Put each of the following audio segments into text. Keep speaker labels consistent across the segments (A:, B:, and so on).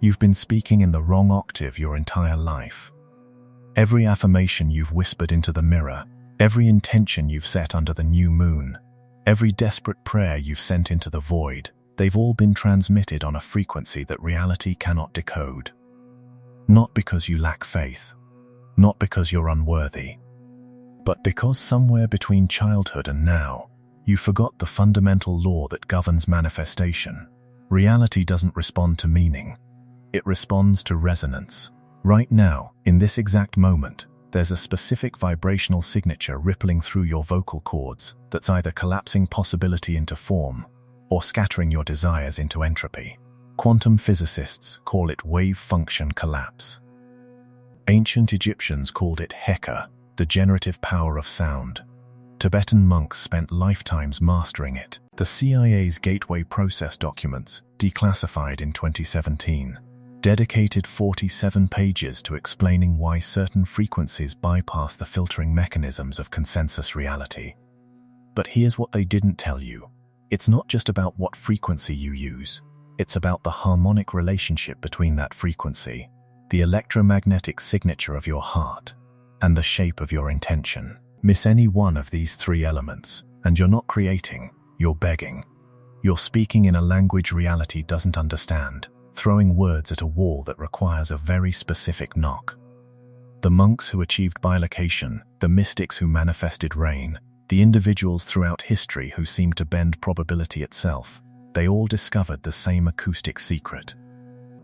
A: You've been speaking in the wrong octave your entire life. Every affirmation you've whispered into the mirror, every intention you've set under the new moon, every desperate prayer you've sent into the void, they've all been transmitted on a frequency that reality cannot decode. Not because you lack faith, not because you're unworthy, but because somewhere between childhood and now, you forgot the fundamental law that governs manifestation. Reality doesn't respond to meaning. It responds to resonance. Right now, in this exact moment, there's a specific vibrational signature rippling through your vocal cords that's either collapsing possibility into form or scattering your desires into entropy. Quantum physicists call it wave function collapse. Ancient Egyptians called it Heka, the generative power of sound. Tibetan monks spent lifetimes mastering it. The CIA's Gateway Process documents, declassified in 2017, dedicated 47 pages to explaining why certain frequencies bypass the filtering mechanisms of consensus reality. But here's what they didn't tell you. It's not just about what frequency you use. It's about the harmonic relationship between that frequency, the electromagnetic signature of your heart, and the shape of your intention. Miss any one of these three elements, and you're not creating, you're begging. You're speaking in a language reality doesn't understand, throwing words at a wall that requires a very specific knock. The monks who achieved bilocation, the mystics who manifested rain, the individuals throughout history who seemed to bend probability itself, they all discovered the same acoustic secret.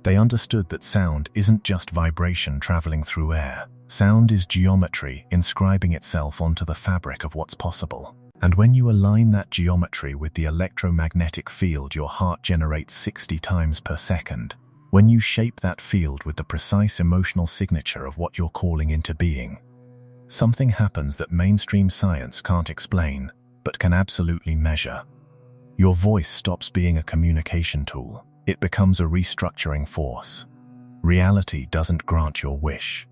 A: They understood that sound isn't just vibration traveling through air. Sound is geometry inscribing itself onto the fabric of what's possible. And when you align that geometry with the electromagnetic field your heart generates 60 times per second, when you shape that field with the precise emotional signature of what you're calling into being, something happens that mainstream science can't explain, but can absolutely measure. Your voice stops being a communication tool. It becomes a restructuring force. Reality doesn't grant your wish.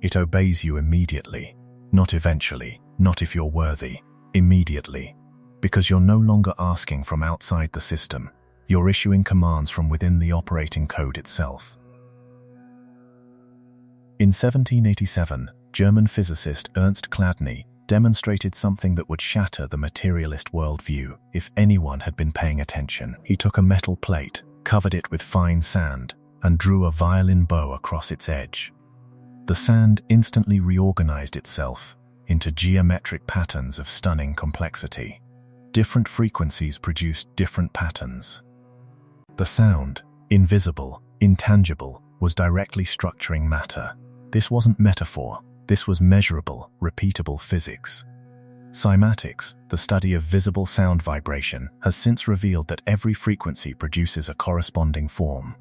A: It obeys you immediately, not eventually, not if you're worthy, immediately. Because you're no longer asking from outside the system, you're issuing commands from within the operating code itself. In 1787, German physicist Ernst Chladni demonstrated something that would shatter the materialist worldview if anyone had been paying attention. He took a metal plate, covered it with fine sand, and drew a violin bow across its edge. The sand instantly reorganized itself into geometric patterns of stunning complexity. Different frequencies produced different patterns. The sound, invisible, intangible, was directly structuring matter. This wasn't metaphor. This was measurable, repeatable physics. Cymatics, the study of visible sound vibration, has since revealed that every frequency produces a corresponding form.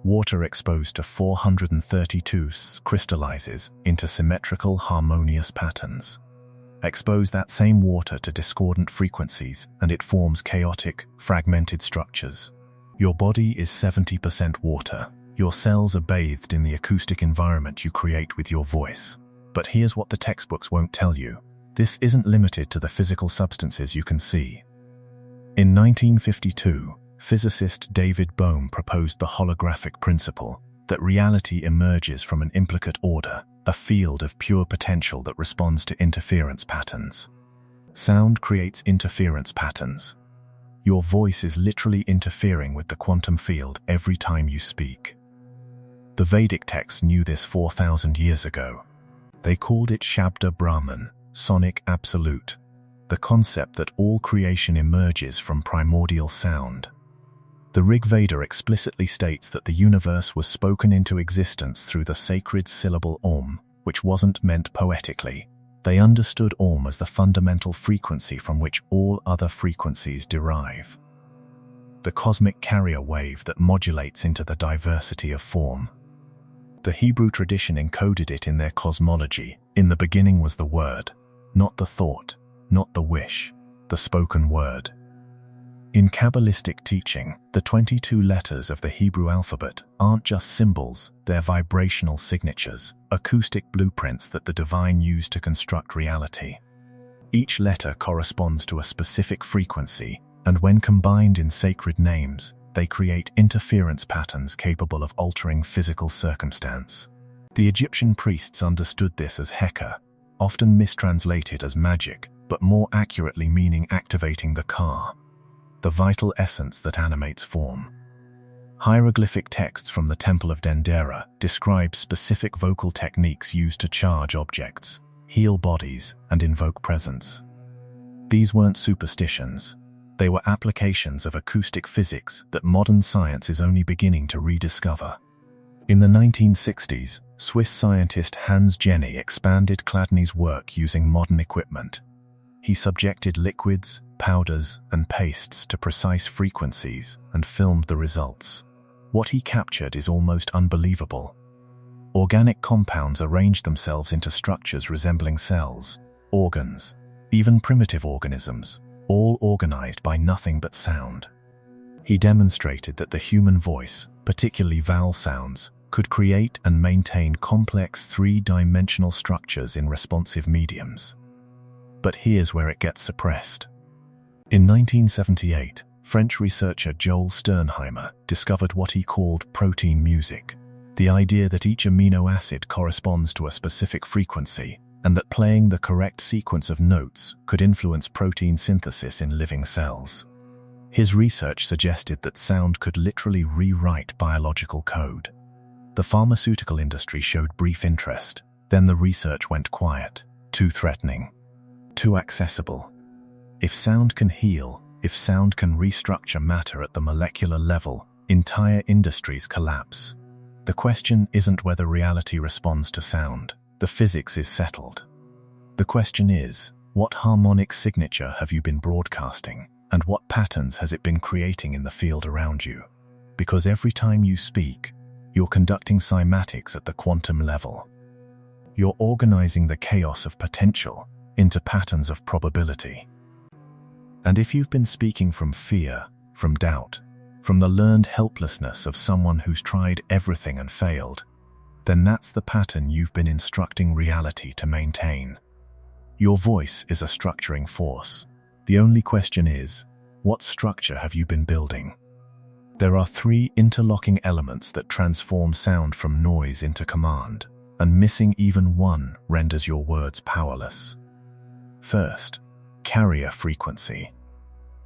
A: Water exposed to 432 crystallizes into symmetrical, harmonious patterns. Expose that same water to discordant frequencies, and it forms chaotic, fragmented structures. Your body is 70% water. Your cells are bathed in the acoustic environment you create with your voice. But here's what the textbooks won't tell you. This isn't limited to the physical substances you can see. In 1952, physicist David Bohm proposed the holographic principle that reality emerges from an implicate order, a field of pure potential that responds to interference patterns. Sound creates interference patterns. Your voice is literally interfering with the quantum field every time you speak. The Vedic texts knew this 4,000 years ago. They called it Shabda Brahman, sonic absolute, the concept that all creation emerges from primordial sound. The Rig Veda explicitly states that the universe was spoken into existence through the sacred syllable Om, which wasn't meant poetically. They understood Om as the fundamental frequency from which all other frequencies derive. The cosmic carrier wave that modulates into the diversity of form. The Hebrew tradition encoded it in their cosmology. In the beginning was the word, not the thought, not the wish, the spoken word. In Kabbalistic teaching, the 22 letters of the Hebrew alphabet aren't just symbols, they're vibrational signatures, acoustic blueprints that the divine used to construct reality. Each letter corresponds to a specific frequency, and when combined in sacred names, they create interference patterns capable of altering physical circumstance. The Egyptian priests understood this as Heka, often mistranslated as magic, but more accurately meaning activating the ka, the vital essence that animates form. Hieroglyphic texts from the Temple of Dendera describe specific vocal techniques used to charge objects, heal bodies, and invoke presence. These weren't superstitions. They were applications of acoustic physics that modern science is only beginning to rediscover. In the 1960s, Swiss scientist Hans Jenny expanded Chladni's work using modern equipment. He subjected liquids, powders, and pastes to precise frequencies and filmed the results. What he captured is almost unbelievable. Organic compounds arranged themselves into structures resembling cells, organs, even primitive organisms, all organized by nothing but sound. He demonstrated that the human voice, particularly vowel sounds, could create and maintain complex three-dimensional structures in responsive mediums. But here's where it gets suppressed. In 1978, French researcher Joel Sternheimer discovered what he called protein music, the idea that each amino acid corresponds to a specific frequency, and that playing the correct sequence of notes could influence protein synthesis in living cells. His research suggested that sound could literally rewrite biological code. The pharmaceutical industry showed brief interest, then the research went quiet, too threatening, too accessible. If sound can heal, if sound can restructure matter at the molecular level, entire industries collapse. The question isn't whether reality responds to sound. The physics is settled. The question is, what harmonic signature have you been broadcasting, and what patterns has it been creating in the field around you? Because every time you speak, you're conducting cymatics at the quantum level. You're organizing the chaos of potential into patterns of probability. And if you've been speaking from fear, from doubt, from the learned helplessness of someone who's tried everything and failed, then that's the pattern you've been instructing reality to maintain. Your voice is a structuring force. The only question is, what structure have you been building? There are three interlocking elements that transform sound from noise into command, and missing even one renders your words powerless. First, carrier frequency.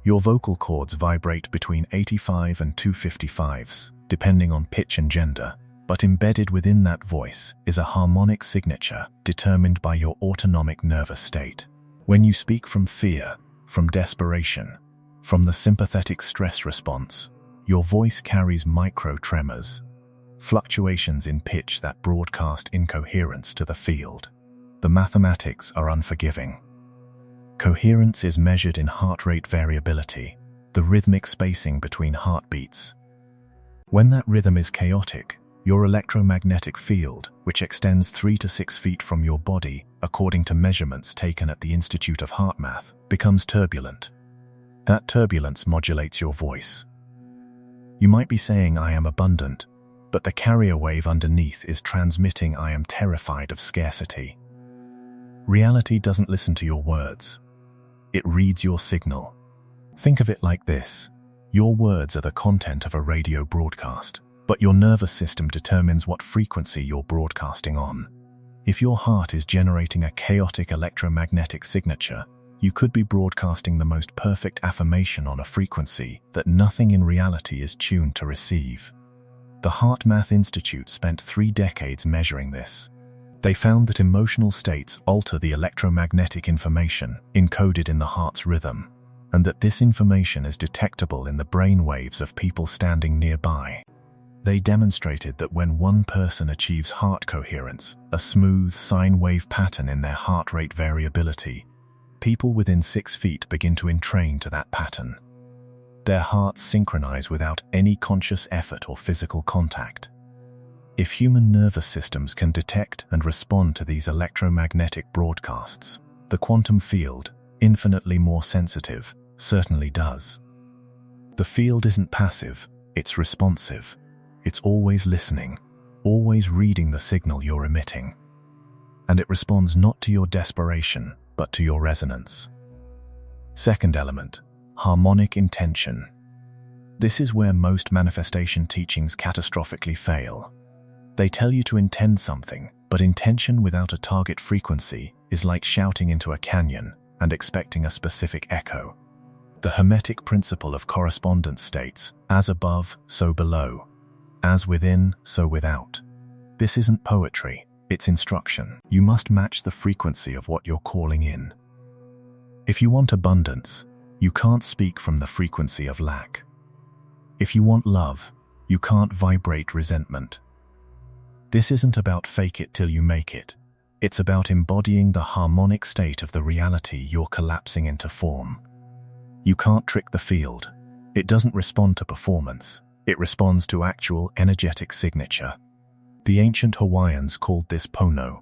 A: Your vocal cords vibrate between 85 and 255s, depending on pitch and gender, but embedded within that voice is a harmonic signature determined by your autonomic nervous state. When you speak from fear, from desperation, from the sympathetic stress response, your voice carries micro-tremors, fluctuations in pitch that broadcast incoherence to the field. The mathematics are unforgiving. Coherence is measured in heart rate variability, the rhythmic spacing between heartbeats. When that rhythm is chaotic, your electromagnetic field, which extends 3 to 6 feet from your body, according to measurements taken at the Institute of Heart Math, becomes turbulent. That turbulence modulates your voice. You might be saying I am abundant, but the carrier wave underneath is transmitting I am terrified of scarcity. Reality doesn't listen to your words. It reads your signal. Think of it like this. Your words are the content of a radio broadcast, but your nervous system determines what frequency you're broadcasting on. If your heart is generating a chaotic electromagnetic signature, you could be broadcasting the most perfect affirmation on a frequency that nothing in reality is tuned to receive. The Heart Math Institute spent 3 decades measuring this. They found that emotional states alter the electromagnetic information encoded in the heart's rhythm, and that this information is detectable in the brain waves of people standing nearby. They demonstrated that when one person achieves heart coherence, a smooth sine wave pattern in their heart rate variability, people within 6 feet begin to entrain to that pattern. Their hearts synchronize without any conscious effort or physical contact. If human nervous systems can detect and respond to these electromagnetic broadcasts, the quantum field, infinitely more sensitive, certainly does. The field isn't passive, it's responsive. It's always listening, always reading the signal you're emitting. And it responds not to your desperation, but to your resonance. Second element, harmonic intention. This is where most manifestation teachings catastrophically fail. They tell you to intend something, but intention without a target frequency is like shouting into a canyon and expecting a specific echo. The Hermetic principle of correspondence states, as above, so below. As within, so without. This isn't poetry, it's instruction. You must match the frequency of what you're calling in. If you want abundance, you can't speak from the frequency of lack. If you want love, you can't vibrate resentment. This isn't about fake it till you make it. It's about embodying the harmonic state of the reality you're collapsing into form. You can't trick the field. It doesn't respond to performance. It responds to actual energetic signature. The ancient Hawaiians called this pono,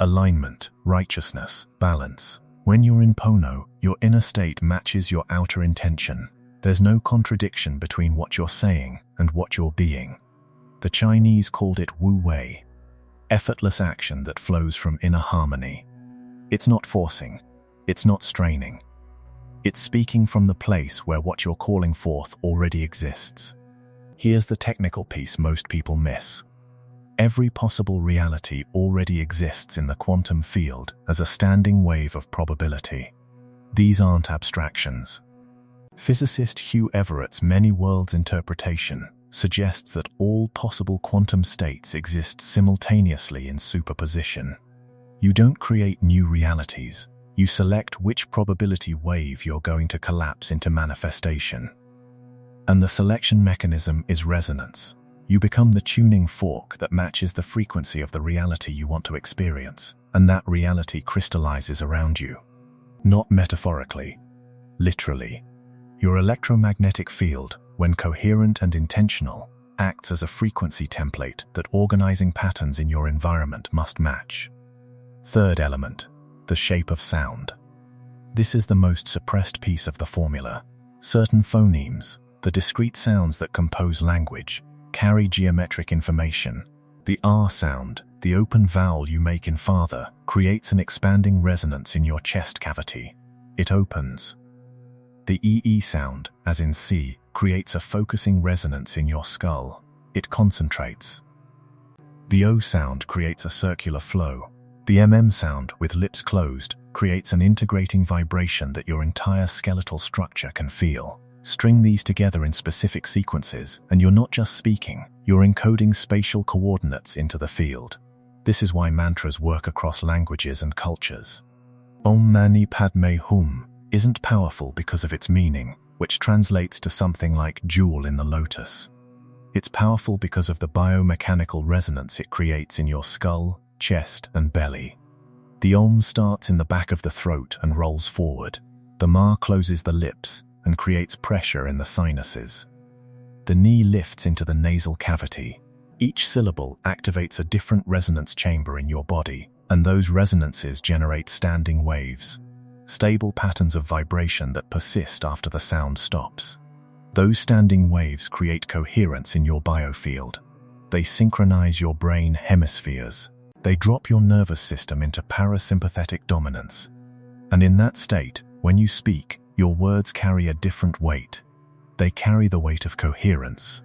A: alignment, righteousness, balance. When you're in pono, your inner state matches your outer intention. There's no contradiction between what you're saying and what you're being. The Chinese called it wu wei, effortless action that flows from inner harmony. It's not forcing. It's not straining. It's speaking from the place where what you're calling forth already exists. Here's the technical piece most people miss. Every possible reality already exists in the quantum field as a standing wave of probability. These aren't abstractions. Physicist Hugh Everett's many worlds interpretation suggests that all possible quantum states exist simultaneously in superposition. You don't create new realities. You select which probability wave you're going to collapse into manifestation. And the selection mechanism is resonance. You become the tuning fork that matches the frequency of the reality you want to experience, and that reality crystallizes around you. Not metaphorically, literally. Your electromagnetic field, when coherent and intentional, acts as a frequency template that organizing patterns in your environment must match. Third element, the shape of sound. This is the most suppressed piece of the formula. Certain phonemes, the discrete sounds that compose language, carry geometric information. The R sound, the open vowel you make in father, creates an expanding resonance in your chest cavity. It opens. The EE sound, as in C, creates a focusing resonance in your skull. It concentrates. The O sound creates a circular flow. The MM sound, with lips closed, creates an integrating vibration that your entire skeletal structure can feel. String these together in specific sequences, and you're not just speaking, you're encoding spatial coordinates into the field. This is why mantras work across languages and cultures. Om Mani Padme Hum isn't powerful because of its meaning, which translates to something like jewel in the lotus. It's powerful because of the biomechanical resonance it creates in your skull, chest, and belly. The Om starts in the back of the throat and rolls forward. The Ma closes the lips and creates pressure in the sinuses. The Ni lifts into the nasal cavity. Each syllable activates a different resonance chamber in your body, and those resonances generate standing waves, stable patterns of vibration that persist after the sound stops. Those standing waves create coherence in your biofield. They synchronize your brain hemispheres. They drop your nervous system into parasympathetic dominance. And in that state, when you speak, your words carry a different weight. They carry the weight of coherence.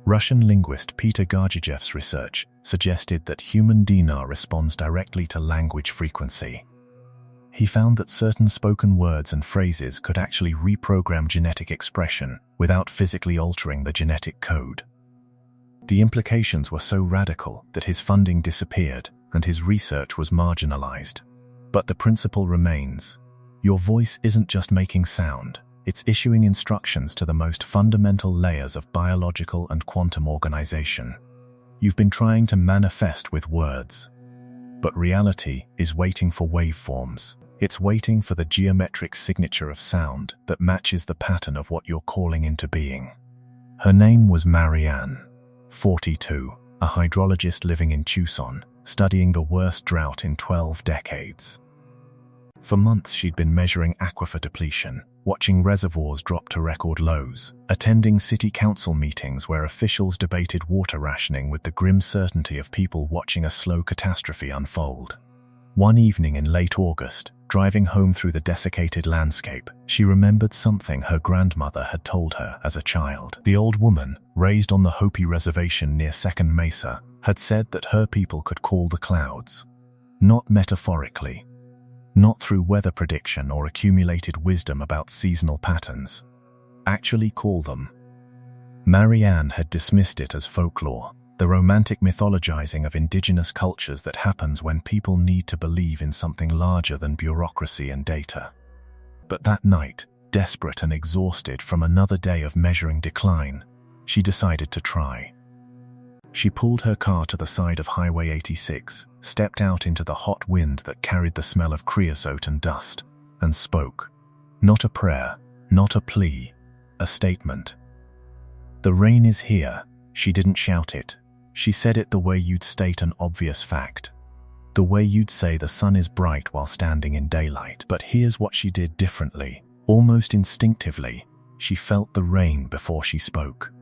A: Russian linguist Peter Gargijev's research suggested that human DNA responds directly to language frequency. He found that certain spoken words and phrases could actually reprogram genetic expression without physically altering the genetic code. The implications were so radical that his funding disappeared and his research was marginalized. But the principle remains. Your voice isn't just making sound, it's issuing instructions to the most fundamental layers of biological and quantum organization. You've been trying to manifest with words, but reality is waiting for waveforms. It's waiting for the geometric signature of sound that matches the pattern of what you're calling into being. Her name was Marianne, 42, a hydrologist living in Tucson, studying the worst drought in 12 decades. For months she'd been measuring aquifer depletion, watching reservoirs drop to record lows, attending city council meetings where officials debated water rationing with the grim certainty of people watching a slow catastrophe unfold. One evening in late August, Driving home through the desiccated landscape, she remembered something her grandmother had told her as a child. The old woman, raised on the Hopi reservation near Second Mesa, had said that her people could call the clouds. Not metaphorically, not through weather prediction or accumulated wisdom about seasonal patterns. Actually call them. Marianne had dismissed it as folklore, the romantic mythologizing of indigenous cultures that happens when people need to believe in something larger than bureaucracy and data. But that night, desperate and exhausted from another day of measuring decline, she decided to try. She pulled her car to the side of Highway 86, stepped out into the hot wind that carried the smell of creosote and dust, and spoke. Not a prayer, not a plea, a statement. "The rain is here." She didn't shout it. She said it the way you'd state an obvious fact. The way you'd say the sun is bright while standing in daylight. But here's what she did differently. Almost instinctively, she felt the rain before she spoke.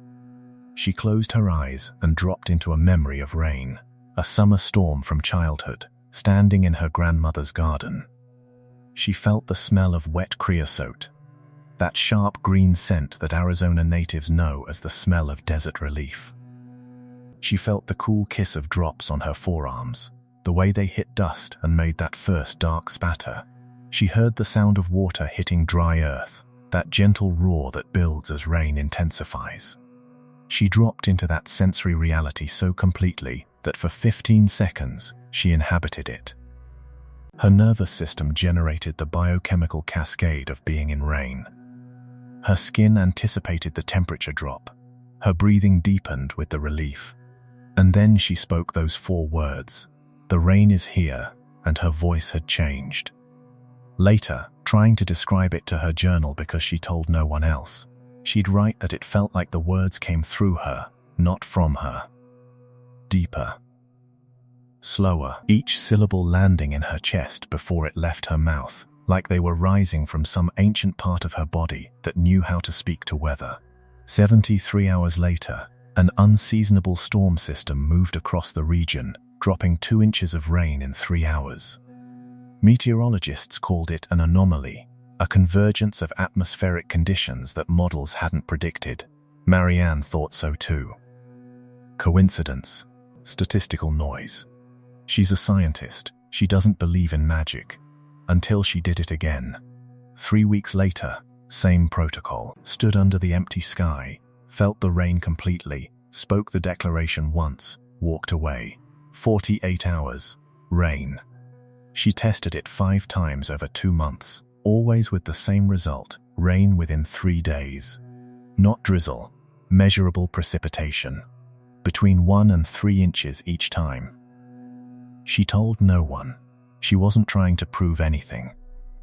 A: She closed her eyes and dropped into a memory of rain, a summer storm from childhood, standing in her grandmother's garden. She felt the smell of wet creosote, that sharp green scent that Arizona natives know as the smell of desert relief. She felt the cool kiss of drops on her forearms, the way they hit dust and made that first dark spatter. She heard the sound of water hitting dry earth, that gentle roar that builds as rain intensifies. She dropped into that sensory reality so completely that for 15 seconds she inhabited it. Her nervous system generated the biochemical cascade of being in rain. Her skin anticipated the temperature drop. Her breathing deepened with the relief. And then she spoke those 4 words. "The rain is here," and her voice had changed. Later, trying to describe it to her journal because she told no one else, she'd write that it felt like the words came through her, not from her. Deeper. Slower, each syllable landing in her chest before it left her mouth, like they were rising from some ancient part of her body that knew how to speak to weather. 73 hours later, an unseasonable storm system moved across the region, dropping 2 inches of rain in 3 hours. Meteorologists called it an anomaly, a convergence of atmospheric conditions that models hadn't predicted. Marianne thought so too. Coincidence? Statistical noise. She's a scientist. She doesn't believe in magic. Until she did it again. 3 weeks later, same protocol. Stood under the empty sky, felt the rain completely, spoke the declaration once, walked away. 48 hours. Rain. She tested it 5 times over 2 months, always with the same result, rain within 3 days. Not drizzle, measurable precipitation. Between 1 and 3 inches each time. She told no one. She wasn't trying to prove anything.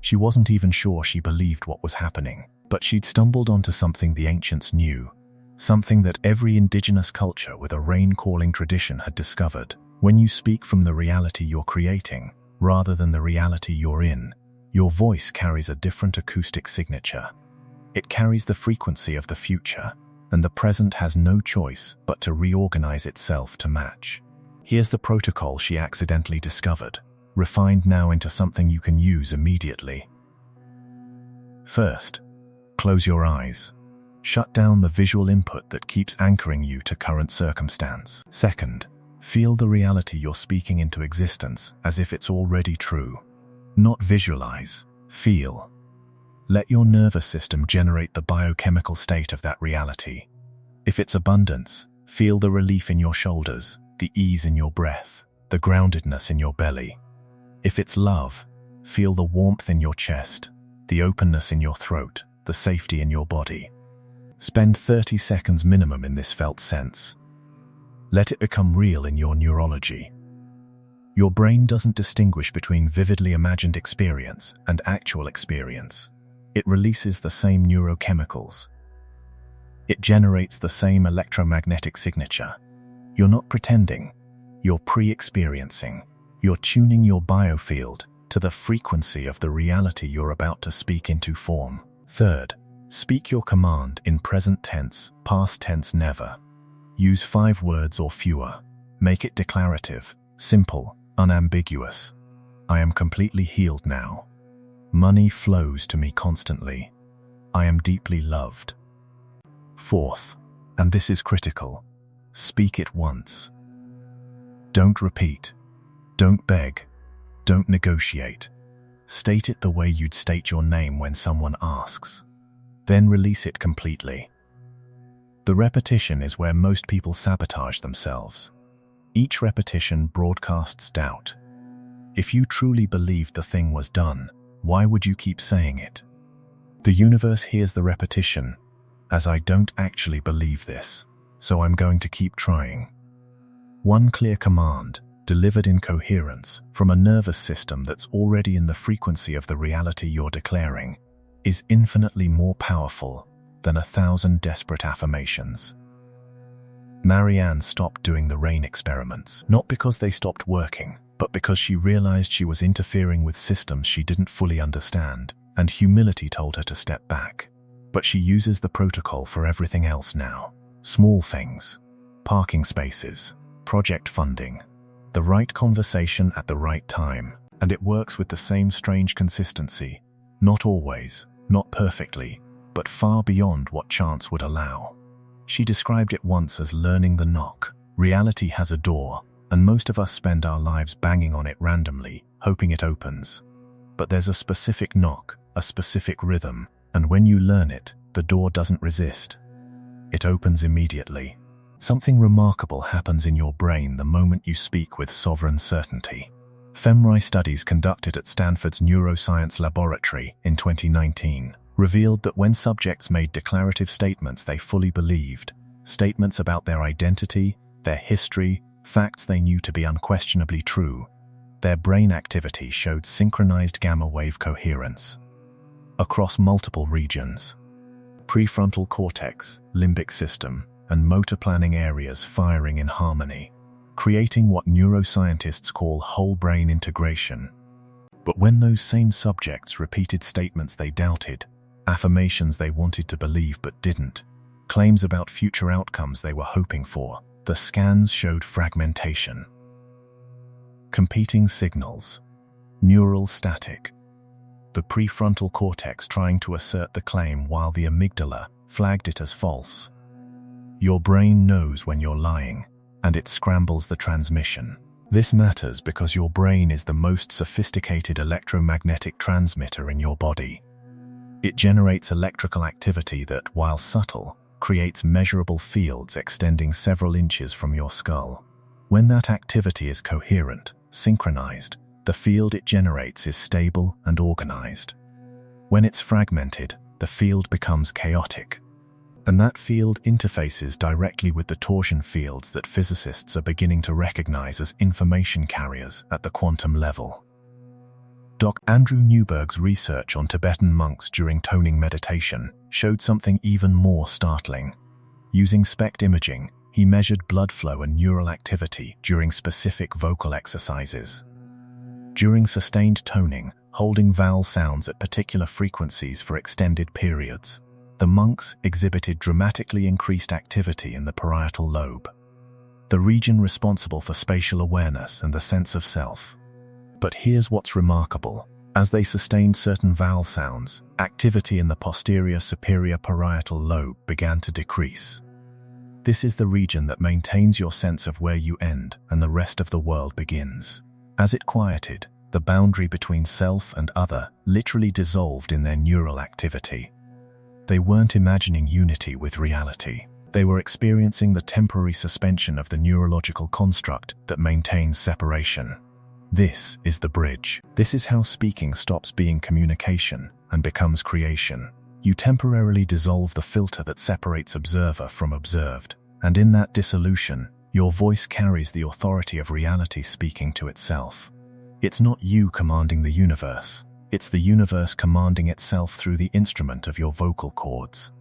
A: She wasn't even sure she believed what was happening, but she'd stumbled onto something the ancients knew, something that every indigenous culture with a rain-calling tradition had discovered. When you speak from the reality you're creating, rather than the reality you're in, your voice carries a different acoustic signature. It carries the frequency of the future, and the present has no choice but to reorganize itself to match. Here's the protocol she accidentally discovered, refined now into something you can use immediately. First, close your eyes. Shut down the visual input that keeps anchoring you to current circumstance. Second, feel the reality you're speaking into existence as if it's already true. Not visualize, feel. Let your nervous system generate the biochemical state of that reality. If it's abundance, feel the relief in your shoulders, the ease in your breath, the groundedness in your belly. If it's love, feel the warmth in your chest, the openness in your throat, the safety in your body. Spend 30 seconds minimum in this felt sense. Let it become real in your neurology. Your brain doesn't distinguish between vividly imagined experience and actual experience. It releases the same neurochemicals. It generates the same electromagnetic signature. You're not pretending. You're pre-experiencing. You're tuning your biofield to the frequency of the reality you're about to speak into form. Third, speak your command in present tense, past tense never. Use 5 words or fewer. Make it declarative, simple, unambiguous. I am completely healed now. Money flows to me constantly. I am deeply loved. Fourth, and this is critical, speak it once. Don't repeat. Don't beg. Don't negotiate. State it the way you'd state your name when someone asks. Then release it completely. The repetition is where most people sabotage themselves. Each repetition broadcasts doubt. If you truly believed the thing was done, why would you keep saying it? The universe hears the repetition as I don't actually believe this, so I'm going to keep trying. One clear command, delivered in coherence from a nervous system that's already in the frequency of the reality you're declaring, is infinitely more powerful than 1,000 desperate affirmations. Marianne stopped doing the rain experiments, not because they stopped working, but because she realized she was interfering with systems she didn't fully understand, and humility told her to step back. But she uses the protocol for everything else now. Small things, parking spaces, project funding, the right conversation at the right time, and it works with the same strange consistency. Not always, not perfectly, but far beyond what chance would allow. She described it once as learning the knock. Reality has a door, and most of us spend our lives banging on it randomly, hoping it opens. But there's a specific knock, a specific rhythm, and when you learn it, the door doesn't resist. It opens immediately. Something remarkable happens in your brain the moment you speak with sovereign certainty. fMRI studies conducted at Stanford's Neuroscience Laboratory in 2019 revealed that when subjects made declarative statements they fully believed, statements about their identity, their history, facts they knew to be unquestionably true, their brain activity showed synchronized gamma wave coherence across multiple regions. Prefrontal cortex, limbic system, and motor planning areas firing in harmony, creating what neuroscientists call whole brain integration. But when those same subjects repeated statements they doubted, affirmations they wanted to believe but didn't, claims about future outcomes they were hoping for, the scans showed fragmentation. Competing signals. Neural static. The prefrontal cortex trying to assert the claim while the amygdala flagged it as false. Your brain knows when you're lying, and it scrambles the transmission. This matters because your brain is the most sophisticated electromagnetic transmitter in your body. It generates electrical activity that, while subtle, creates measurable fields extending several inches from your skull. When that activity is coherent, synchronized, the field it generates is stable and organized. When it's fragmented, the field becomes chaotic. And that field interfaces directly with the torsion fields that physicists are beginning to recognize as information carriers at the quantum level. Dr. Andrew Newberg's research on Tibetan monks during toning meditation showed something even more startling. Using SPECT imaging, he measured blood flow and neural activity during specific vocal exercises. During sustained toning, holding vowel sounds at particular frequencies for extended periods, the monks exhibited dramatically increased activity in the parietal lobe, the region responsible for spatial awareness and the sense of self. But here's what's remarkable. As they sustained certain vowel sounds, activity in the posterior superior parietal lobe began to decrease. This is the region that maintains your sense of where you end and the rest of the world begins. As it quieted, the boundary between self and other literally dissolved in their neural activity. They weren't imagining unity with reality. They were experiencing the temporary suspension of the neurological construct that maintains separation. This is the bridge. This is how speaking stops being communication and becomes creation. You temporarily dissolve the filter that separates observer from observed, and in that dissolution, your voice carries the authority of reality speaking to itself. It's not you commanding the universe. It's the universe commanding itself through the instrument of your vocal cords.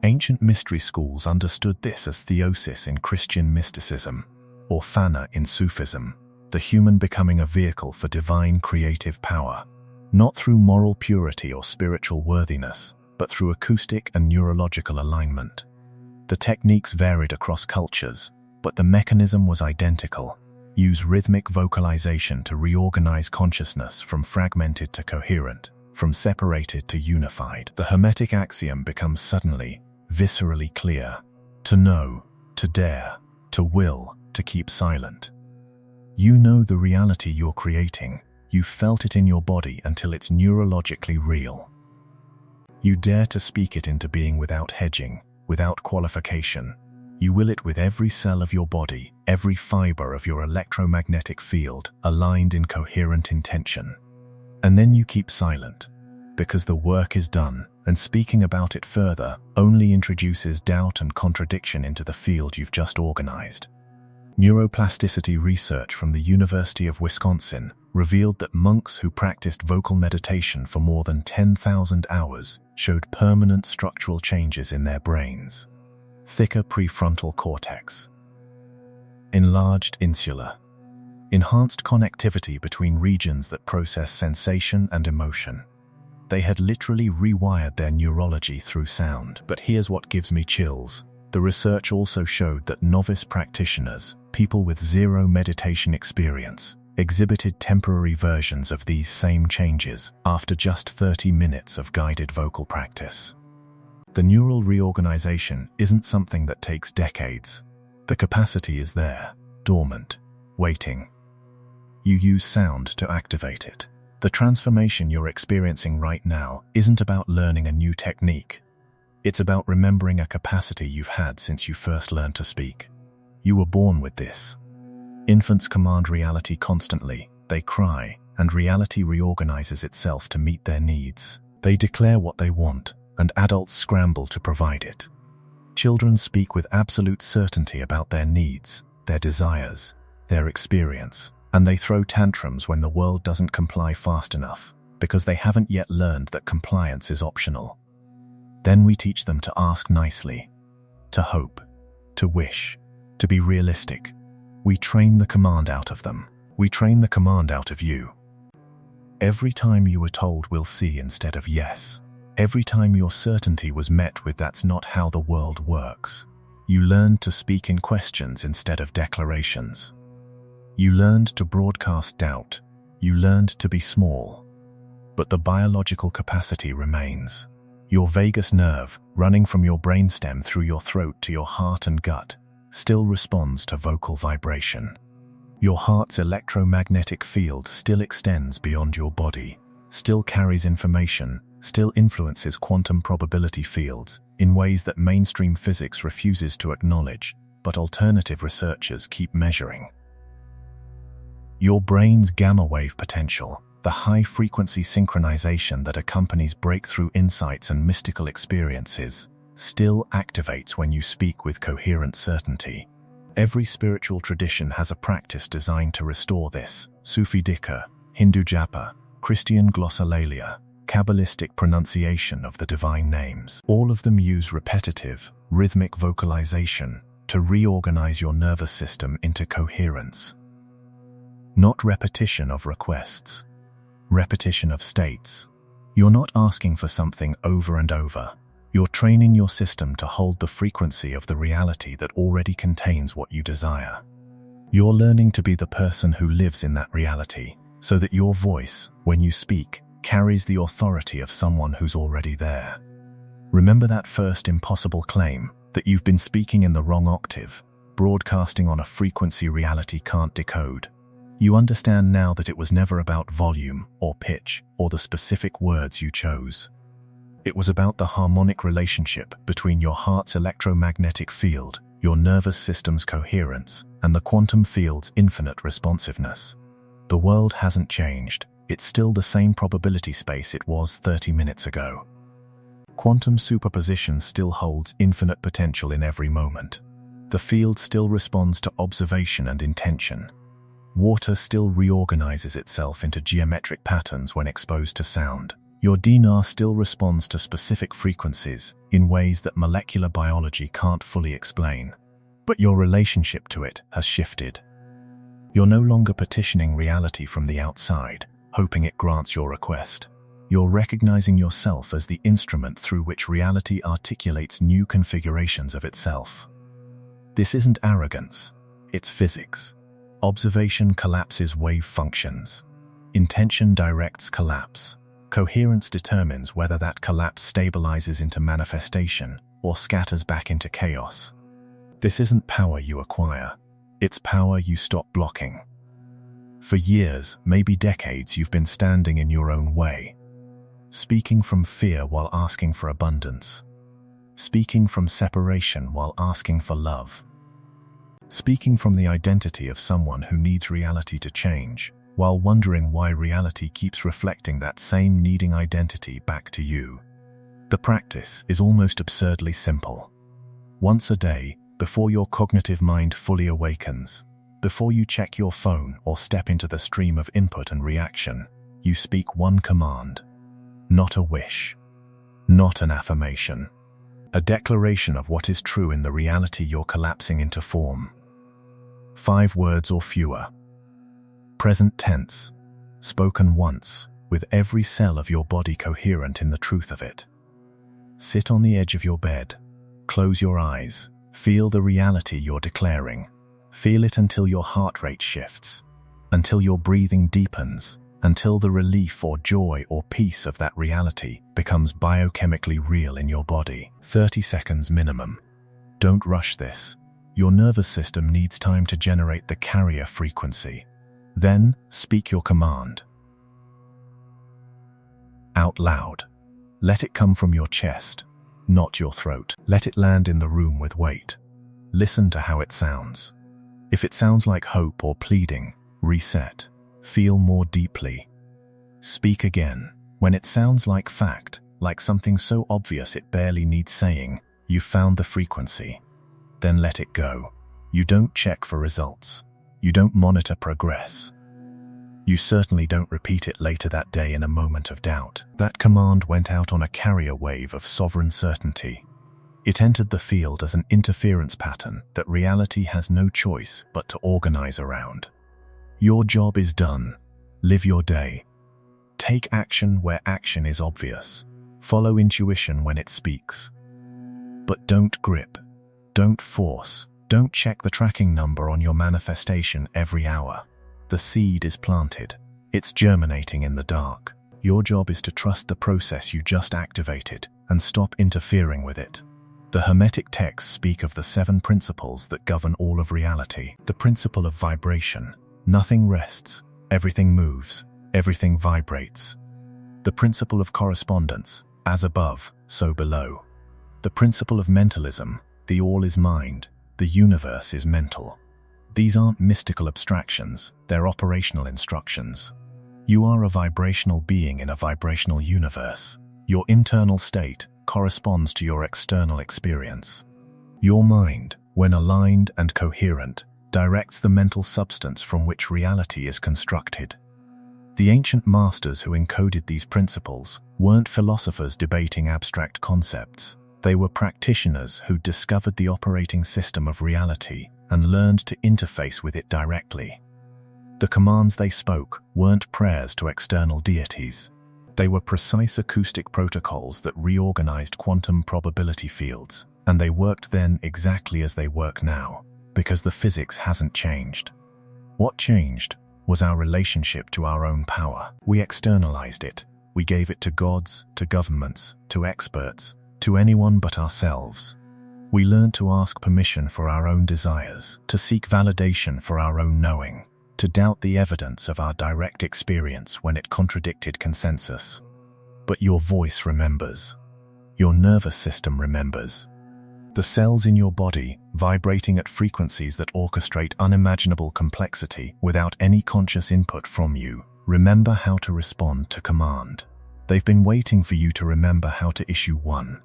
A: Ancient mystery schools understood this as theosis in Christian mysticism, or fana in Sufism, the human becoming a vehicle for divine creative power, not through moral purity or spiritual worthiness, but through acoustic and neurological alignment. The techniques varied across cultures, but the mechanism was identical. Use rhythmic vocalization to reorganize consciousness from fragmented to coherent, from separated to unified. The Hermetic axiom becomes suddenly, viscerally clear. To know, to dare, to will, to keep silent. You know the reality you're creating. You felt it in your body until it's neurologically real. You dare to speak it into being without hedging, without qualification. You will it with every cell of your body, every fiber of your electromagnetic field, aligned in coherent intention. And then you keep silent, because the work is done, and speaking about it further only introduces doubt and contradiction into the field you've just organized. Neuroplasticity research from the University of Wisconsin revealed that monks who practiced vocal meditation for more than 10,000 hours showed permanent structural changes in their brains. Thicker prefrontal cortex, enlarged insula, enhanced connectivity between regions that process sensation and emotion. They had literally rewired their neurology through sound. But here's what gives me chills. The research also showed that novice practitioners, people with zero meditation experience, exhibited temporary versions of these same changes after just 30 minutes of guided vocal practice. The neural reorganization isn't something that takes decades. The capacity is there, dormant, waiting. You use sound to activate it. The transformation you're experiencing right now isn't about learning a new technique. It's about remembering a capacity you've had since you first learned to speak. You were born with this. Infants command reality constantly. They cry, and reality reorganizes itself to meet their needs. They declare what they want, and adults scramble to provide it. Children speak with absolute certainty about their needs, their desires, their experience, and they throw tantrums when the world doesn't comply fast enough, because they haven't yet learned that compliance is optional. Then we teach them to ask nicely, to hope, to wish, to be realistic. We train the command out of them. We train the command out of you. Every time you were told we'll see instead of yes, every time your certainty was met with that's not how the world works, you learned to speak in questions instead of declarations. You learned to broadcast doubt. You learned to be small. But the biological capacity remains. Your vagus nerve, running from your brainstem through your throat to your heart and gut, still responds to vocal vibration. Your heart's electromagnetic field still extends beyond your body, still carries information, still influences quantum probability fields in ways that mainstream physics refuses to acknowledge, but alternative researchers keep measuring. Your brain's gamma wave potential, the high-frequency synchronization that accompanies breakthrough insights and mystical experiences, still activates when you speak with coherent certainty. Every spiritual tradition has a practice designed to restore this: Sufi dhikr, Hindu japa, Christian glossolalia, Kabbalistic pronunciation of the divine names. All of them use repetitive, rhythmic vocalization to reorganize your nervous system into coherence. Not repetition of requests, repetition of states. You're not asking for something over and over. You're training your system to hold the frequency of the reality that already contains what you desire. You're learning to be the person who lives in that reality, so that your voice, when you speak, carries the authority of someone who's already there. Remember that first impossible claim, that you've been speaking in the wrong octave, broadcasting on a frequency reality can't decode. You understand now that it was never about volume or pitch or the specific words you chose. It was about the harmonic relationship between your heart's electromagnetic field, your nervous system's coherence, and the quantum field's infinite responsiveness. The world hasn't changed. It's still the same probability space it was 30 minutes ago. Quantum superposition still holds infinite potential in every moment. The field still responds to observation and intention. Water still reorganizes itself into geometric patterns when exposed to sound. Your DNA still responds to specific frequencies in ways that molecular biology can't fully explain. But your relationship to it has shifted. You're no longer petitioning reality from the outside, hoping it grants your request. You're recognizing yourself as the instrument through which reality articulates new configurations of itself. This isn't arrogance, it's physics. Observation collapses wave functions. Intention directs collapse. Coherence determines whether that collapse stabilizes into manifestation or scatters back into chaos. This isn't power you acquire, it's power you stop blocking. For years, maybe decades, you've been standing in your own way, speaking from fear while asking for abundance, speaking from separation while asking for love, speaking from the identity of someone who needs reality to change, while wondering why reality keeps reflecting that same needing identity back to you. The practice is almost absurdly simple. Once a day, before your cognitive mind fully awakens, before you check your phone or step into the stream of input and reaction, you speak one command. Not a wish, not an affirmation. A declaration of what is true in the reality you're collapsing into form. 5 words or fewer. Present tense, spoken once, with every cell of your body coherent in the truth of it. Sit on the edge of your bed, close your eyes, feel the reality you're declaring. Feel it until your heart rate shifts, until your breathing deepens, until the relief or joy or peace of that reality becomes biochemically real in your body. 30 seconds minimum. Don't rush this. Your nervous system needs time to generate the carrier frequency. Then, speak your command. Out loud. Let it come from your chest, not your throat. Let it land in the room with weight. Listen to how it sounds. If it sounds like hope or pleading, reset. Feel more deeply. Speak again. When it sounds like fact, like something so obvious it barely needs saying, you've found the frequency. Then let it go. You don't check for results. You don't monitor progress. You certainly don't repeat it later that day in a moment of doubt. That command went out on a carrier wave of sovereign certainty. It entered the field as an interference pattern that reality has no choice but to organize around. Your job is done. Live your day. Take action where action is obvious. Follow intuition when it speaks. But don't grip. Don't force. Don't check the tracking number on your manifestation every hour. The seed is planted. It's germinating in the dark. Your job is to trust the process you just activated and stop interfering with it. The Hermetic texts speak of the 7 principles that govern all of reality. The principle of vibration. Nothing rests. Everything moves. Everything vibrates. The principle of correspondence. As above, so below. The principle of mentalism. The all is mind. The universe is mental. These aren't mystical abstractions, they're operational instructions. You are a vibrational being in a vibrational universe. Your internal state corresponds to your external experience. Your mind, when aligned and coherent, directs the mental substance from which reality is constructed. The ancient masters who encoded these principles weren't philosophers debating abstract concepts. They were practitioners who discovered the operating system of reality and learned to interface with it directly. The commands they spoke weren't prayers to external deities. They were precise acoustic protocols that reorganized quantum probability fields, and they worked then exactly as they work now, because the physics hasn't changed. What changed was our relationship to our own power. We externalized it. We gave it to gods, to governments, to experts, to anyone but ourselves. We learned to ask permission for our own desires, to seek validation for our own knowing, to doubt the evidence of our direct experience when it contradicted consensus. But your voice remembers. Your nervous system remembers. The cells in your body, vibrating at frequencies that orchestrate unimaginable complexity without any conscious input from you, remember how to respond to command. They've been waiting for you to remember how to issue one.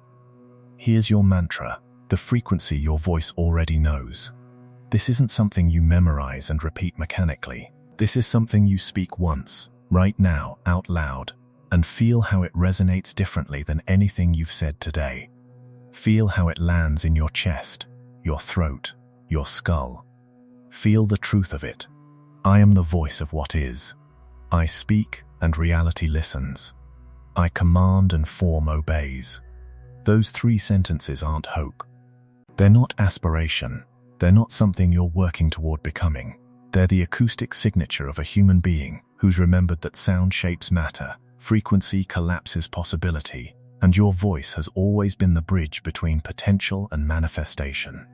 A: Here's your mantra, the frequency your voice already knows. This isn't something you memorize and repeat mechanically. This is something you speak once, right now, out loud, and feel how it resonates differently than anything you've said today. Feel how it lands in your chest, your throat, your skull. Feel the truth of it. I am the voice of what is. I speak and reality listens. I command and form obeys. Those 3 sentences aren't hope. They're not aspiration. They're not something you're working toward becoming. They're the acoustic signature of a human being who's remembered that sound shapes matter, Frequency collapses possibility, and your voice has always been the bridge between potential and manifestation.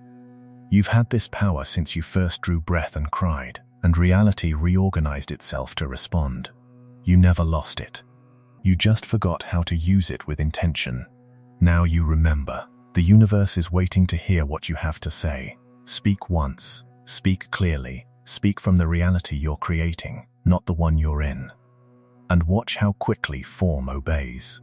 A: You've had this power since you first drew breath and cried, and reality reorganized itself to respond. You never lost it. You just forgot how to use it with intention. Now you remember. The universe is waiting to hear what you have to say. Speak once. Speak clearly. Speak from the reality you're creating, not the one you're in. And watch how quickly form obeys.